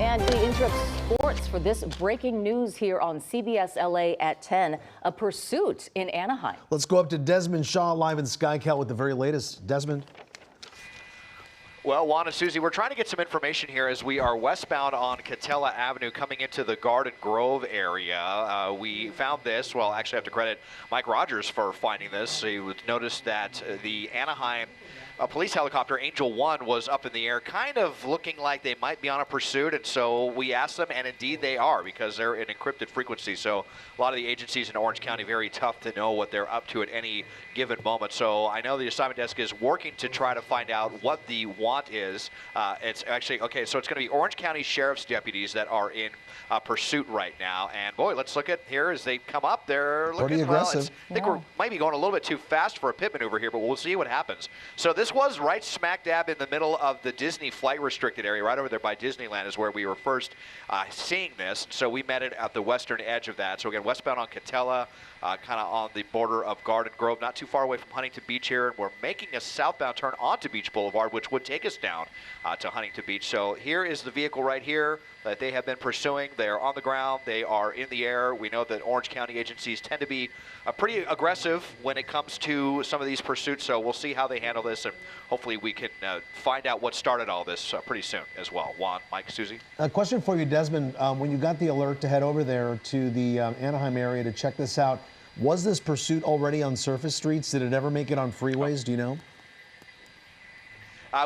And we interrupt sports for this breaking news here on CBS LA at 10, a pursuit in Anaheim. Let's go up to Desmond Shaw live in SkyCal with the very latest. Desmond. Well, Juan and Susie, we're trying to get some information here as we are westbound on Catella Avenue coming into the Garden Grove area. We found this. Well, actually I have to credit Mike Rogers for finding this. He noticed that the Anaheim police helicopter Angel 1 was up in the air, kind of looking like they might be on a pursuit, and so we asked them, and indeed they are, because they're in encrypted frequency. So a lot of the agencies in Orange County, very tough to know what they're up to at any given moment. So I know the assignment desk is working to try to find out what the want is. It's actually, okay, so it's going to be Orange County Sheriff's deputies that are in pursuit right now. And boy, let's look at here as they come up. They're looking pretty aggressive. I think we might be going a little bit too fast for a pit maneuver here, but we'll see what happens. So this was right smack dab in the middle of the Disney flight restricted area, right over there by Disneyland is where we were first seeing this. So we met it at the western edge of that. So again, westbound on Catella, kind of on the border of Garden Grove, not too far away from Huntington Beach here, and we're making a southbound turn onto Beach Boulevard, which would take us down to Huntington Beach. So here is the vehicle right here that they have been pursuing. They are on the ground. They are in the air. We know that Orange County agencies tend to be pretty aggressive when it comes to some of these pursuits, so we'll see how they handle this, and hopefully we can find out what started all this pretty soon as well. Juan, Mike, Susie? A question for you, Desmond. When you got the alert to head over there to the Anaheim area to check this out, was this pursuit already on surface streets? Did it ever make it on freeways? Do you know?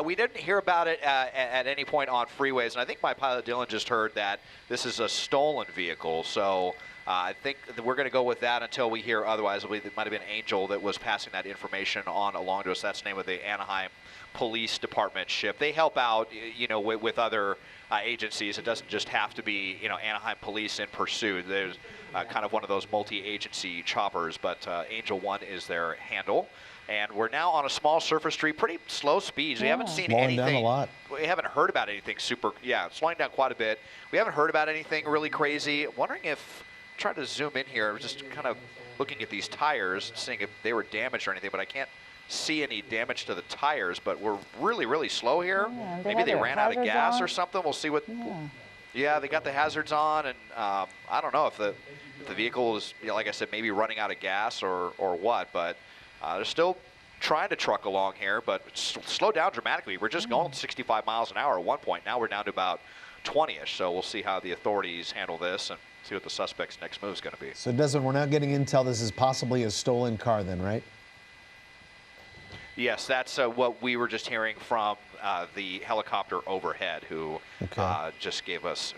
We didn't hear about it at any point on freeways, and I think my pilot Dylan just heard that this is a stolen vehicle, so I think that we're going to go with that until we hear otherwise. I believe it might have been Angel that was passing that information on along to us. That's the name of the Anaheim Police Department ship. They help out, you know, with other agencies. It doesn't just have to be, you know, Anaheim Police in pursuit. There's kind of one of those multi-agency choppers, but Angel 1 is their handle. And we're now on a small surface street, pretty slow speeds. We haven't seen anything. Slowing down a lot. We haven't heard about anything super, slowing down quite a bit. We haven't heard about anything really crazy. I'm wondering if, trying to zoom in here, just kind of looking at these tires, seeing if they were damaged or anything, but I can't see any damage to the tires, but we're really, really slow here. Yeah, maybe they ran out of gas or something. We'll see what. Yeah, they got the hazards on, and I don't know if the vehicle is, you know, like I said, maybe running out of gas or what, but they're still trying to truck along here, but slow down dramatically. We're just going 65 miles an hour at one point. Now we're down to about 20-ish, so we'll see how the authorities handle this and see what the suspect's next move is going to be. So, Desmond, we're now getting intel this is possibly a stolen car then, right? Yes, that's what we were just hearing from the helicopter overhead, who just made us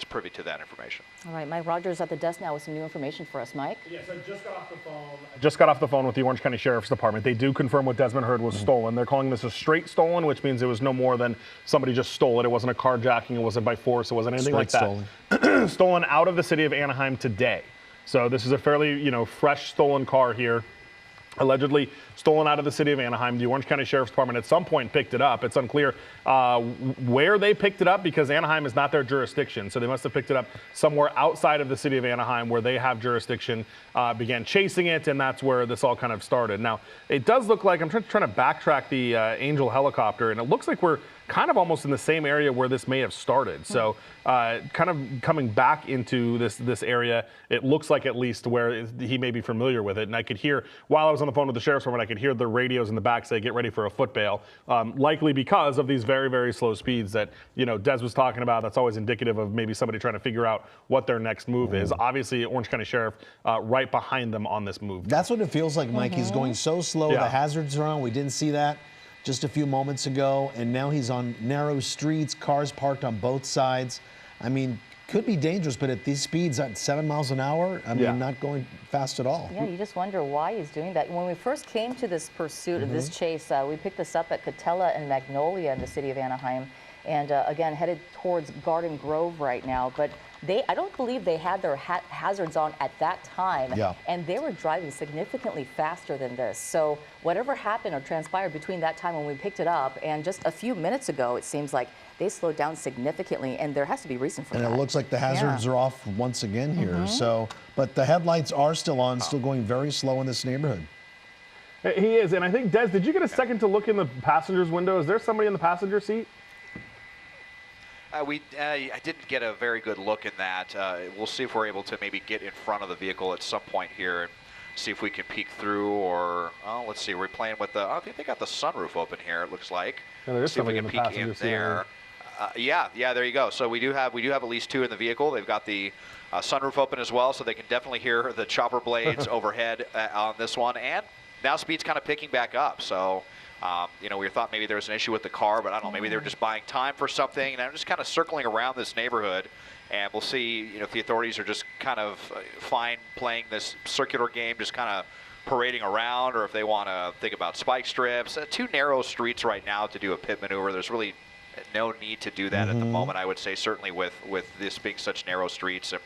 privy to that information. All right, Mike Rogers at the desk now with some new information for us. Mike? Yes, I just got off the phone. Just got off the phone with the Orange County Sheriff's Department. They do confirm what Desmond heard was stolen. They're calling this a straight stolen, which means it was no more than somebody just stole it. It wasn't a carjacking. It wasn't by force. It wasn't anything like that. Stolen. Stolen out of the city of Anaheim today. So this is a fairly, fresh stolen car here. Allegedly stolen out of the city of Anaheim. The Orange County Sheriff's Department at some point picked it up. It's unclear where they picked it up because Anaheim is not their jurisdiction. So they must have picked it up somewhere outside of the city of Anaheim where they have jurisdiction, began chasing it, and that's where this all kind of started. Now, it does look like, I'm trying to backtrack the Angel helicopter, and it looks like we're kind of almost in the same area where this may have started. So kind of coming back into this area, it looks like at least where he may be familiar with it. And I could hear, while I was on the phone with the Sheriff's Department, I could hear the radios in the back say, get ready for a foot bail, likely because of these very, very slow speeds that, Des was talking about. That's always indicative of maybe somebody trying to figure out what their next move is. Obviously, Orange County Sheriff right behind them on this move. That's what it feels like, Mike. He's going so slow. The hazards are on. We didn't see that just a few moments ago, and now he's on narrow streets, cars parked on both sides. I mean, could be dangerous, but at these speeds, at 7 miles an hour, I mean, not going fast at all. Yeah, you just wonder why he's doing that. When we first came to this pursuit of this chase, we picked this up at Catella and Magnolia in the city of Anaheim, and again, headed towards Garden Grove right now. But I don't believe they had their hazards on at that time, and they were driving significantly faster than this. So whatever happened or transpired between that time when we picked it up and just a few minutes ago, it seems like they slowed down significantly, and there has to be reason for that. And it looks like the hazards are off once again here. So, but the headlights are still on, still going very slow in this neighborhood. He is, and I think, Des, did you get a second to look in the passenger's window? Is there somebody in the passenger seat? I didn't get a very good look in that. We'll see if we're able to maybe get in front of the vehicle at some point here and see if we can peek through, or let's see. We're playing with the. I think they got the sunroof open here. It looks like. Yeah, there is see if we somebody can in the peek in passenger seat, there. Yeah, there you go. So we do have at least 2 in the vehicle. They've got the sunroof open as well, so they can definitely hear the chopper blades overhead on this one. And now speed's kind of picking back up. So. We thought maybe there was an issue with the car, but I don't know, maybe they're just buying time for something. And I'm just kind of circling around this neighborhood, and we'll see, if the authorities are just kind of fine playing this circular game, just kind of parading around, or if they want to think about spike strips. 2 narrow streets right now to do a pit maneuver. There's really no need to do that at the moment, I would say, certainly with this being such narrow streets, and,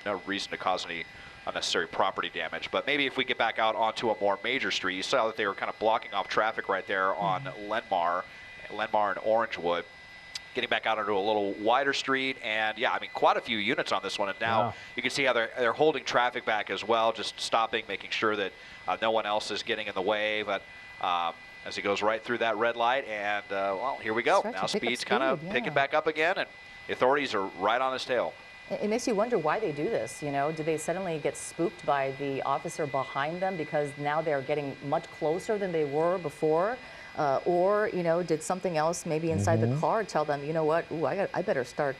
no reason to cause any unnecessary property damage. But maybe if we get back out onto a more major street, you saw that they were kind of blocking off traffic right there on Lenmar and Orangewood, getting back out onto a little wider street. And yeah, I mean, quite a few units on this one. And now you can see how they're holding traffic back as well, just stopping, making sure that no one else is getting in the way. But as he goes right through that red light, and well, here we go. Now speed's kind of picking back up again, and the authorities are right on his tail. It makes you wonder why they do this, Do they suddenly get spooked by the officer behind them because now they're getting much closer than they were before? Or, did something else maybe inside the car tell them, you know what, I better start,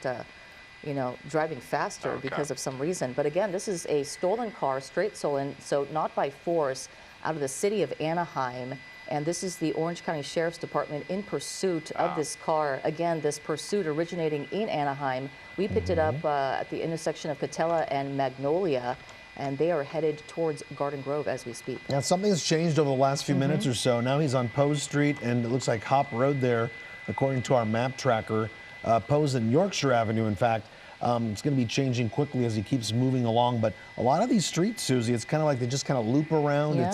driving faster because of some reason. But again, this is a stolen car, straight stolen, so not by force, out of the city of Anaheim. And this is the Orange County Sheriff's Department in pursuit of this car. Again, this pursuit originating in Anaheim. We picked it up at the intersection of Catella and Magnolia, and they are headed towards Garden Grove as we speak. Now, something's changed over the last few minutes or so. Now he's on Pose Street, and it looks like Hop Road there, according to our map tracker. Pose and Yorkshire Avenue, in fact. It's going to be changing quickly as he keeps moving along. But a lot of these streets, Susie, it's kind of like they just kind of loop around. Yeah.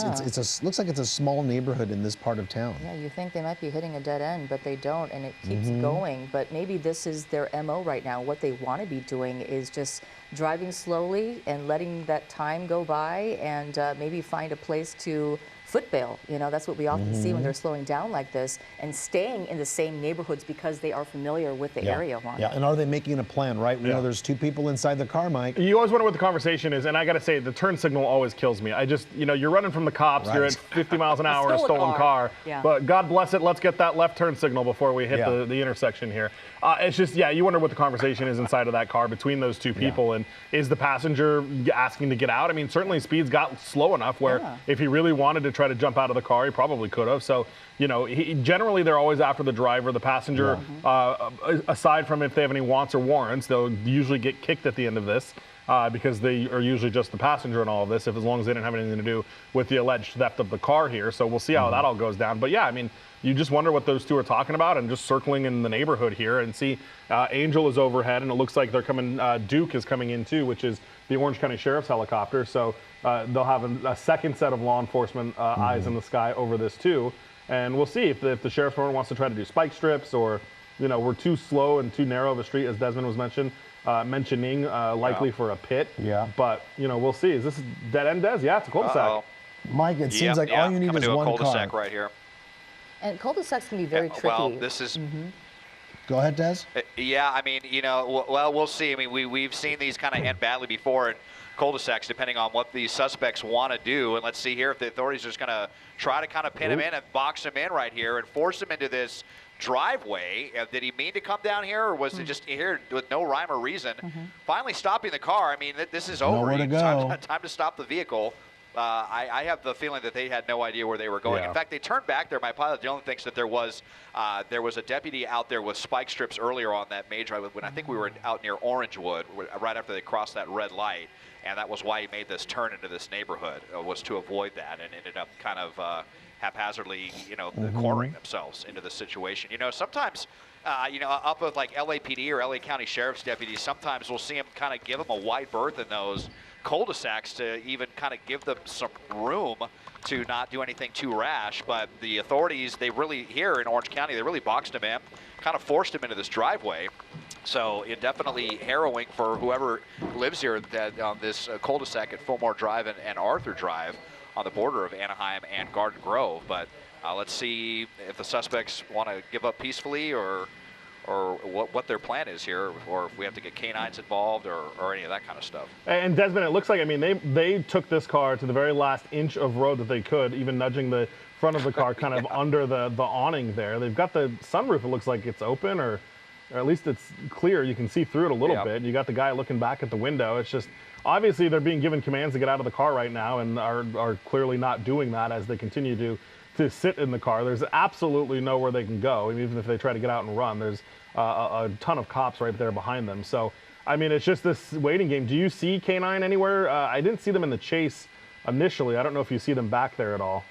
Looks like it's a small neighborhood in this part of town. Yeah, you think they might be hitting a dead end, but they don't, and it keeps going. But maybe this is their MO right now. What they want to be doing is just driving slowly and letting that time go by, and maybe find a place to foot bail. That's what we often see when they're slowing down like this, and staying in the same neighborhoods because they are familiar with the area, Juan. Yeah, and are they making a plan, right? We know there's 2 people inside the car, Mike. You always wonder what the conversation is, and I got to say, the turn signal always kills me. I just, you're running from the cops, you're at 50 miles an hour, a stolen car. Yeah. But God bless it, let's get that left turn signal before we hit the intersection here. It's just, you wonder what the conversation is inside of that car between those 2 people, and is the passenger asking to get out? I mean, certainly speeds got slow enough where if he really wanted to try to jump out of the car, he probably could have. So, generally they're always after the driver, the passenger, aside from if they have any wants or warrants, they'll usually get kicked at the end of this. Because they are usually just the passenger in all of this, as long as they didn't have anything to do with the alleged theft of the car here. So we'll see how that all goes down. But yeah, I mean, you just wonder what those 2 are talking about, and just circling in the neighborhood here, and see Angel is overhead, and it looks like they're coming, Duke is coming in too, which is the Orange County Sheriff's helicopter. So they'll have a second set of law enforcement eyes in the sky over this too. And we'll see if the Sheriff's Department wants to try to do spike strips, or, we're too slow and too narrow of a street, as Desmond was mentioning, likely for a pit. Yeah. But, we'll see. Is this dead end, Des? Yeah, it's a cul-de-sac. Mike, it seems like all you need is one car. Cul-de-sac right here. And cul-de-sacs can be very tricky. Well, this is... Go ahead, Des. Yeah, I mean, well, we'll see. I mean, we've seen these kind of end badly before in cul-de-sacs, depending on what these suspects want to do. And let's see here if the authorities are just going to try to kind of pin him in and box him in right here and force him into this driveway. Did he mean to come down here, or was it just here with no rhyme or reason? Finally stopping the car. I mean, this is over. Nowhere to go. Time to stop the vehicle. I have the feeling that they had no idea where they were going. In fact, they turned back there. My pilot Dylan thinks that there was a deputy out there with spike strips earlier on that main drive when I think we were out near Orangewood, right after they crossed that red light, and that was why he made this turn into this neighborhood, was to avoid that, and ended up kind of haphazardly, cornering themselves into the situation. Sometimes, up with like LAPD or LA County Sheriff's deputies, sometimes we'll see them kind of give them a wide berth in those cul-de-sacs to even kind of give them some room to not do anything too rash. But the authorities, they really, here in Orange County, they really boxed him in, kind of forced him into this driveway. So it definitely harrowing for whoever lives here on this cul-de-sac at Fillmore Drive and Arthur Drive on the border of Anaheim and Garden Grove. But let's see if the suspects want to give up peacefully or what their plan is here, or if we have to get canines involved or any of that kind of stuff. And Desmond, it looks like, I mean, they took this car to the very last inch of road that they could, even nudging the front of the car kind of under the awning there. They've got the sunroof, it looks like it's open, or at least it's clear. You can see through it a little bit. You got the guy looking back at the window. It's just, obviously they're being given commands to get out of the car right now and are clearly not doing that as they continue to sit in the car. There's absolutely nowhere they can go. I mean, even if they try to get out and run, there's a ton of cops right there behind them. So, I mean, it's just this waiting game. Do you see K9 anywhere? I didn't see them in the chase initially. I don't know if you see them back there at all.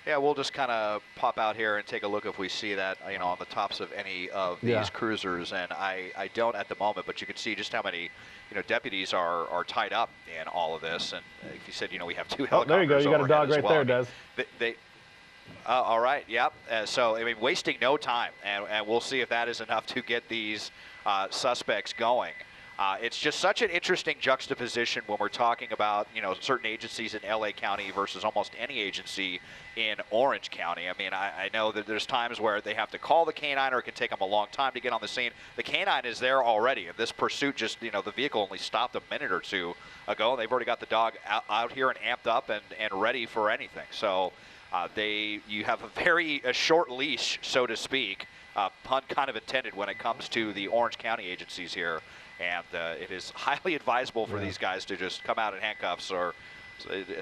Yeah, we'll just kind of pop out here and take a look if we see that, on the tops of any of these cruisers. And I don't at the moment, but you can see just how many, deputies are tied up in all of this. And if you said, we have 2 helicopters. Oh, there you go. You got a dog right there, Des. All right. Yep. So, I mean, wasting no time, and we'll see if that is enough to get these suspects going. It's just such an interesting juxtaposition when we're talking about, certain agencies in LA County versus almost any agency in Orange County. I mean, I know that there's times where they have to call the canine, or it can take them a long time to get on the scene. The canine is there already. If this pursuit just, the vehicle only stopped a minute or two ago, and they've already got the dog out here and amped up and ready for anything. So you have a short leash, so to speak, pun kind of intended when it comes to the Orange County agencies here. And it is highly advisable for these guys to just come out in handcuffs, or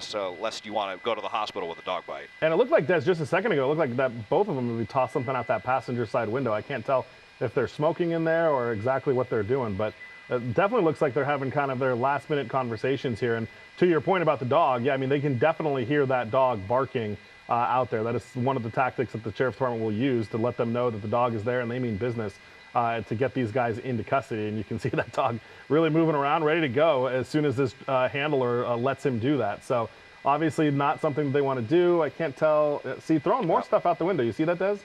so lest you want to go to the hospital with a dog bite. And it looked like, Des, just a second ago, it looked like that both of them maybe tossed something out that passenger side window. I can't tell if they're smoking in there or exactly what they're doing, but it definitely looks like they're having kind of their last-minute conversations here. And to your point about the dog, yeah, I mean, they can definitely hear that dog barking out there. That is one of the tactics that the Sheriff's Department will use to let them know that the dog is there and they mean business. To get these guys into custody. And you can see that dog really moving around, ready to go as soon as this handler lets him do that. So obviously not something they want to do. I can't tell. See, throwing more stuff out the window. You see that, Des?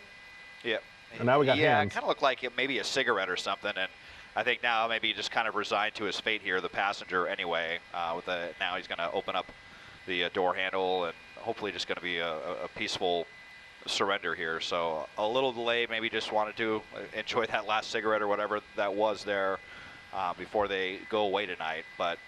Yeah. And now we got hands. Yeah, it kind of looked like maybe a cigarette or something. And I think now maybe he just kind of resigned to his fate here, the passenger anyway. Now he's going to open up the door handle, and hopefully just going to be a peaceful surrender here. So a little delay, maybe just wanted to enjoy that last cigarette or whatever that was there before they go away tonight. But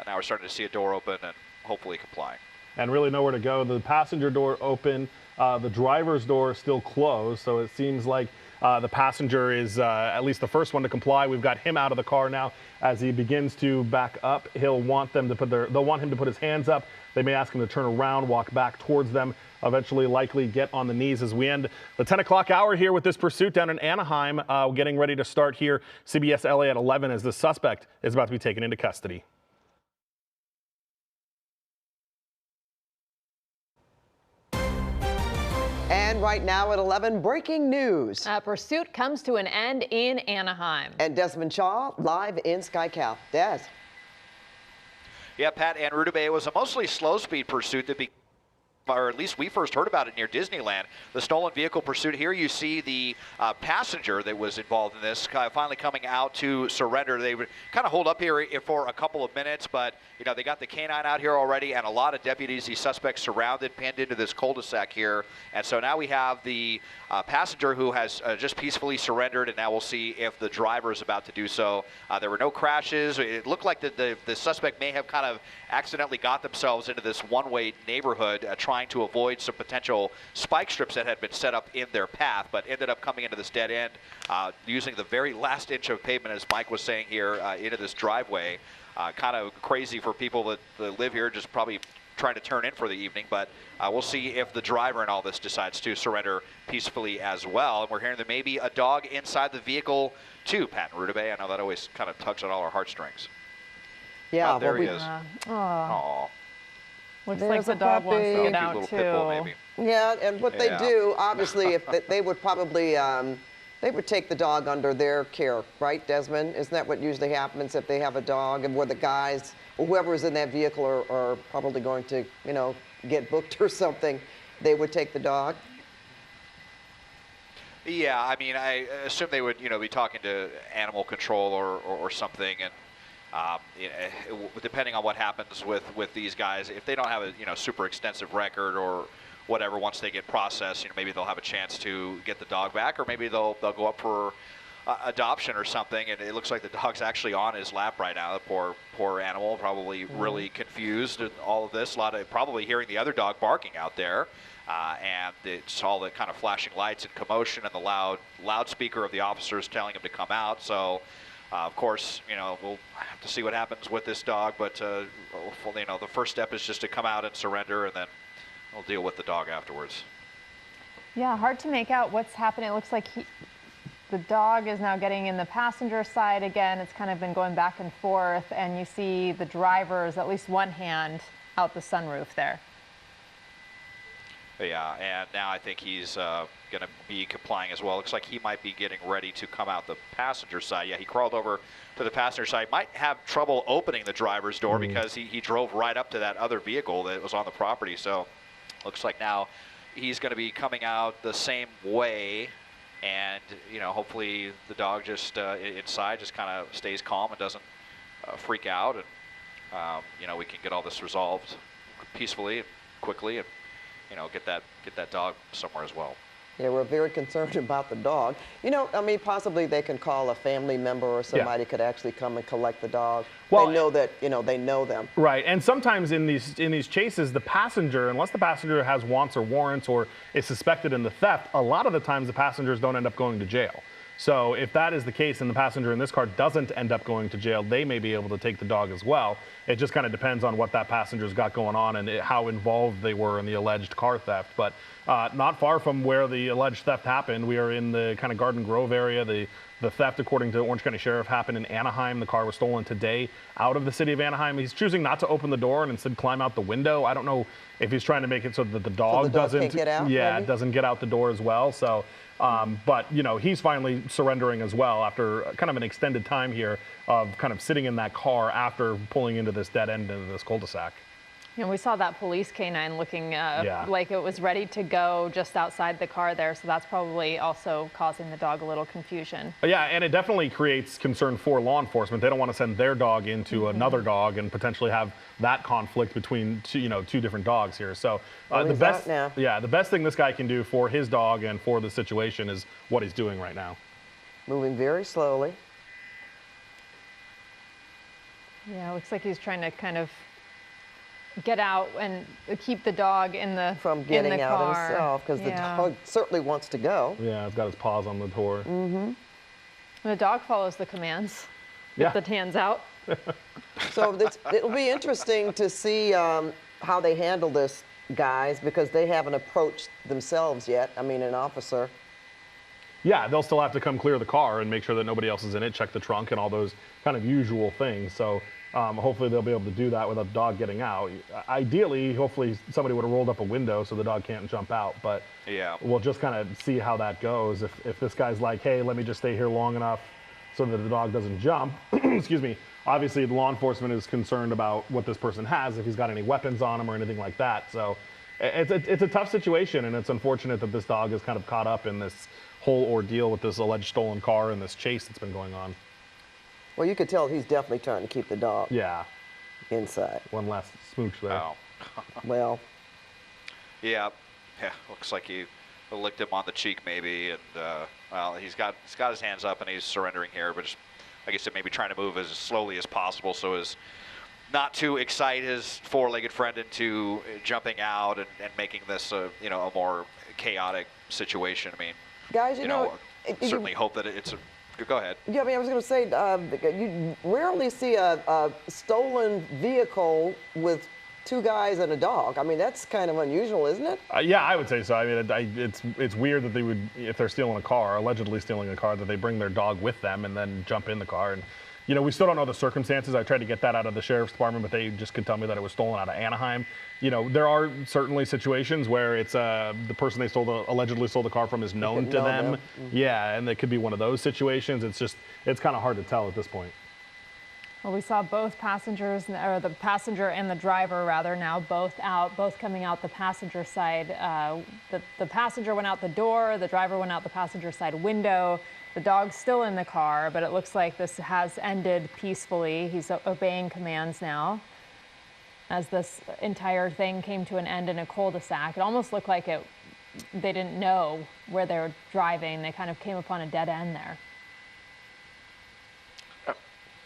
now we're starting to see a door open and hopefully complying. And really nowhere to go. The passenger door open, the driver's door still closed. So it seems like the passenger is at least the first one to comply. We've got him out of the car now. As he begins to back up, they'll want him to put his hands up. They may ask him to turn around, walk back towards them, eventually likely get on the knees as we end the 10 o'clock hour here with this pursuit down in Anaheim, getting ready to start here. CBS LA at 11 as the suspect is about to be taken into custody. And right now at 11, breaking news. A pursuit comes to an end in Anaheim. And Desmond Shaw live in SkyCal. Des. Yeah, Pat and Rudabay, it was a mostly slow-speed pursuit or at least we first heard about it near Disneyland. The stolen vehicle pursuit. Here you see the passenger that was involved in this finally coming out to surrender. They would kind of hold up here for a couple of minutes, but they got the canine out here already, and a lot of deputies, these suspects surrounded, pinned into this cul-de-sac here. And so now we have the passenger who has just peacefully surrendered, and now we'll see if the driver is about to do so. There were no crashes. It looked like the suspect may have kind of accidentally got themselves into this one-way neighborhood trying to avoid some potential spike strips that had been set up in their path, but ended up coming into this dead end using the very last inch of pavement, as Mike was saying here, into this driveway. Kind of crazy for people that live here, just probably trying to turn in for the evening, but we'll see if the driver in all this decides to surrender peacefully as well. And we're hearing there may be a dog inside the vehicle too, Pat and Rudabay. I know that always kind of tugs at all our heartstrings. Yeah, there he is. Aww. Looks There's like the dog wants to get out little pit bull, too. maybe. Yeah, and what they do, obviously, if they would probably, they would take the dog under their care, right, Desmond? Isn't that what usually happens if they have a dog, and where the guys, or whoever is in that vehicle are probably going to, get booked or something, they would take the dog? Yeah, I mean, I assume they would, be talking to animal control or something, and depending on what happens with these guys, if they don't have a super extensive record or whatever, once they get processed, maybe they'll have a chance to get the dog back, or maybe they'll go up for adoption or something. And it looks like the dog's actually on his lap right now. The poor animal, probably really confused in all of this. Probably hearing the other dog barking out there. And it's all the kind of flashing lights and commotion and the loudspeaker of the officers telling him to come out. So, of course, we'll have to see what happens with this dog. But, the first step is just to come out and surrender, and then we'll deal with the dog afterwards. Yeah, hard to make out what's happening. It looks like the dog is now getting in the passenger side again. It's kind of been going back and forth, and you see the driver's at least one hand out the sunroof there. Yeah, and now I think he's going to be complying as well. Looks like he might be getting ready to come out the passenger side. Yeah, he crawled over to the passenger side. Might have trouble opening the driver's door because he drove right up to that other vehicle that was on the property. So looks like now he's going to be coming out the same way. And, hopefully the dog just inside just kind of stays calm and doesn't freak out. And, we can get all this resolved peacefully and quickly, and get that dog somewhere as well. Yeah, we're very concerned about the dog. Possibly they can call a family member or somebody could actually come and collect the dog. Well, they know that, they know them. Right, and sometimes in these chases, the passenger, unless the passenger has wants or warrants or is suspected in the theft, a lot of the times the passengers don't end up going to jail. So if that is the case and the passenger in this car doesn't end up going to jail, they may be able to take the dog as well. It just kind of depends on what that passenger's got going on and how involved they were in the alleged car theft. But not far from where the alleged theft happened. We are in the kind of Garden Grove area. The theft, according to Orange County Sheriff, happened in Anaheim. The car was stolen today out of the city of Anaheim. He's choosing not to open the door and instead climb out the window. I don't know if he's trying to make it so that the dog doesn't can't get out, maybe? doesn't get out the door as well. So, but he's finally surrendering as well after kind of an extended time here of kind of sitting in that car after pulling into this dead end into this cul-de-sac. We saw that police canine looking like it was ready to go just outside the car there, so that's probably also causing the dog a little confusion. Yeah, and it definitely creates concern for law enforcement. They don't want to send their dog into another dog and potentially have that conflict between two different dogs here. So the best thing this guy can do for his dog and for the situation is what he's doing right now. Moving very slowly. Yeah, it looks like he's trying to kind of get out and keep the dog in the from getting in the out car. himself, because the dog certainly wants to go. Yeah, I've got his paws on the door. The dog follows the commands. Get the hands out. So it'll be interesting to see how they handle this, guys, because they haven't approached themselves yet. I mean, an officer. Yeah, they'll still have to come clear the car and make sure that nobody else is in it, check the trunk and all those kind of usual things. So hopefully they'll be able to do that without the dog getting out. Ideally, hopefully somebody would have rolled up a window so the dog can't jump out, but we'll just kind of see how that goes. If this guy's like, hey, let me just stay here long enough so that the dog doesn't jump, excuse me, obviously the law enforcement is concerned about what this person has, if he's got any weapons on him or anything like that. So it's a tough situation, and it's unfortunate that this dog is kind of caught up in this whole ordeal with this alleged stolen car and this chase that's been going on. Well, you could tell he's definitely trying to keep the dog inside. One last smooch there. Oh. Well. Yeah, looks like he licked him on the cheek maybe, and well, he's got his hands up and he's surrendering here, but just, like I said, maybe trying to move as slowly as possible so as not to excite his four-legged friend into jumping out and making this a more chaotic situation. I mean, guys, certainly hope that it's a. Go ahead. Yeah, I mean, I was going to say, you rarely see a stolen vehicle with two guys and a dog. I mean, that's kind of unusual, isn't it? Yeah, I would say so. I mean, it's weird that they would, if they're stealing a car, allegedly stealing a car, that they bring their dog with them and then jump in the car. And we still don't know the circumstances. I tried to get that out of the sheriff's department, but they just could tell me that it was stolen out of Anaheim. There are certainly situations where it's the person they allegedly stole the car from is known to them. Mm-hmm. Yeah, and it could be one of those situations. It's kind of hard to tell at this point. Well, we saw both passengers, or the passenger and the driver rather, now both coming out the passenger side. The passenger went out the door, the driver went out the passenger side window. The dog's still in the car, but it looks like this has ended peacefully. He's obeying commands now. as this entire thing came to an end in a cul-de-sac. It almost looked like they didn't know where they were driving. They kind of came upon a dead end there.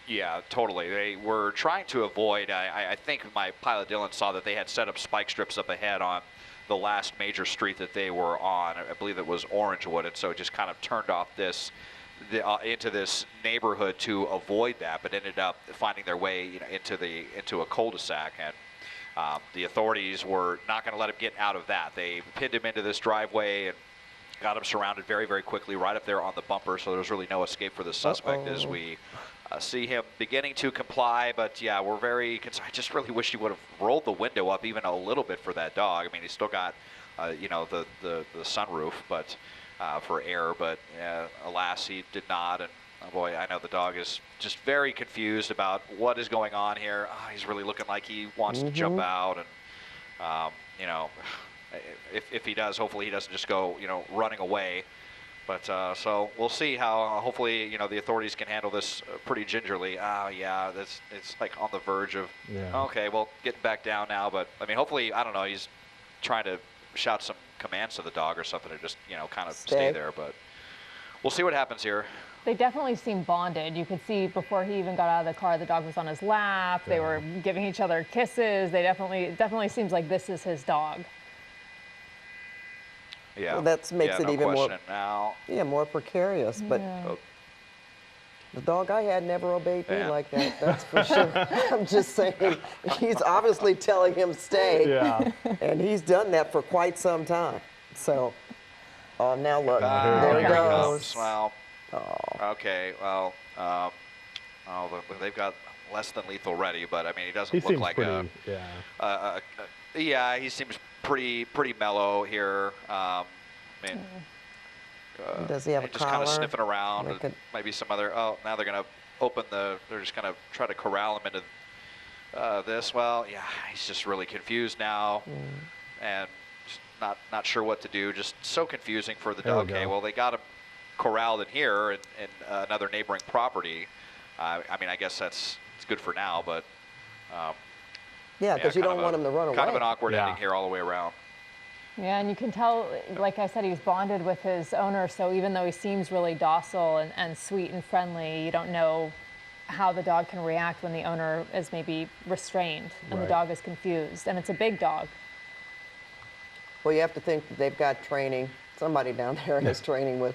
Yeah, totally. They were trying to avoid, I think my pilot Dylan saw that they had set up spike strips up ahead on the last major street that they were on. I believe it was Orangewood, and so it just kind of turned off into this neighborhood to avoid that, but ended up finding their way into a cul-de-sac. And the authorities were not going to let him get out of that. They pinned him into this driveway and got him surrounded very, very quickly right up there on the bumper, so there's really no escape for the suspect as we see him beginning to comply. But yeah, we're very concerned. I just really wish he would have rolled the window up even a little bit for that dog. I mean, he's still got the sunroof, but for air, but alas, he did not. And oh boy, I know the dog is just very confused about what is going on here. Oh, he's really looking like he wants to jump out, and if he does, hopefully he doesn't just go running away. But so we'll see how hopefully the authorities can handle this pretty gingerly. Yeah, it's like on the verge of okay, well, getting back down now. But I mean, hopefully, I don't know, he's trying to shout some commands to the dog or something to just kind of stay there. But we'll see what happens here. They definitely seem bonded. You could see before he even got out of the car, the dog was on his lap. They were giving each other kisses. It definitely seems like this is his dog. Yeah, well, that makes it even more more precarious. But Yeah. the dog I had never obeyed me like that. That's for sure. I'm just saying, he's obviously telling him stay, and he's done that for quite some time. So, now look, there he goes. Well, okay, well, they've got less than lethal ready, but I mean, he doesn't look like he seems pretty mellow here. I mean, does he have a just collar? kind of sniffing around. And maybe some other. Oh, now they're going to open the. They're just going to try to corral him into this. Well, yeah, he's just really confused now, and just not sure what to do. Just so confusing for the dog. Okay, well, they got him corralled in here in another neighboring property. I mean, I guess it's good for now, but. Yeah, because you don't want him to run away. Kind of an awkward ending here all the way around. Yeah, and you can tell, like I said, he's bonded with his owner, so even though he seems really docile and sweet and friendly, you don't know how the dog can react when the owner is maybe restrained and the dog is confused. And it's a big dog. Well, you have to think that they've got training. Somebody down there is training with,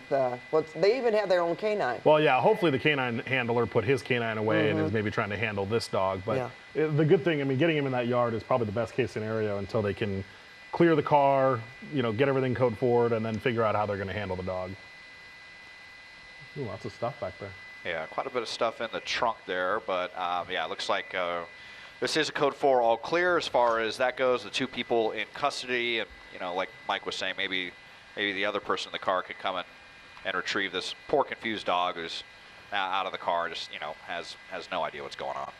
they even have their own canine. Well, yeah, hopefully the canine handler put his canine away and is maybe trying to handle this dog. But the good thing, I mean, getting him in that yard is probably the best case scenario until they can clear the car, get everything code forward, and then figure out how they're going to handle the dog. Ooh, lots of stuff back there. Yeah, quite a bit of stuff in the trunk there, but yeah, it looks like this is a code 4 all clear as far as that goes. The 2 people in custody, and like Mike was saying, maybe the other person in the car could come and retrieve this poor confused dog who's now out of the car, just has no idea what's going on.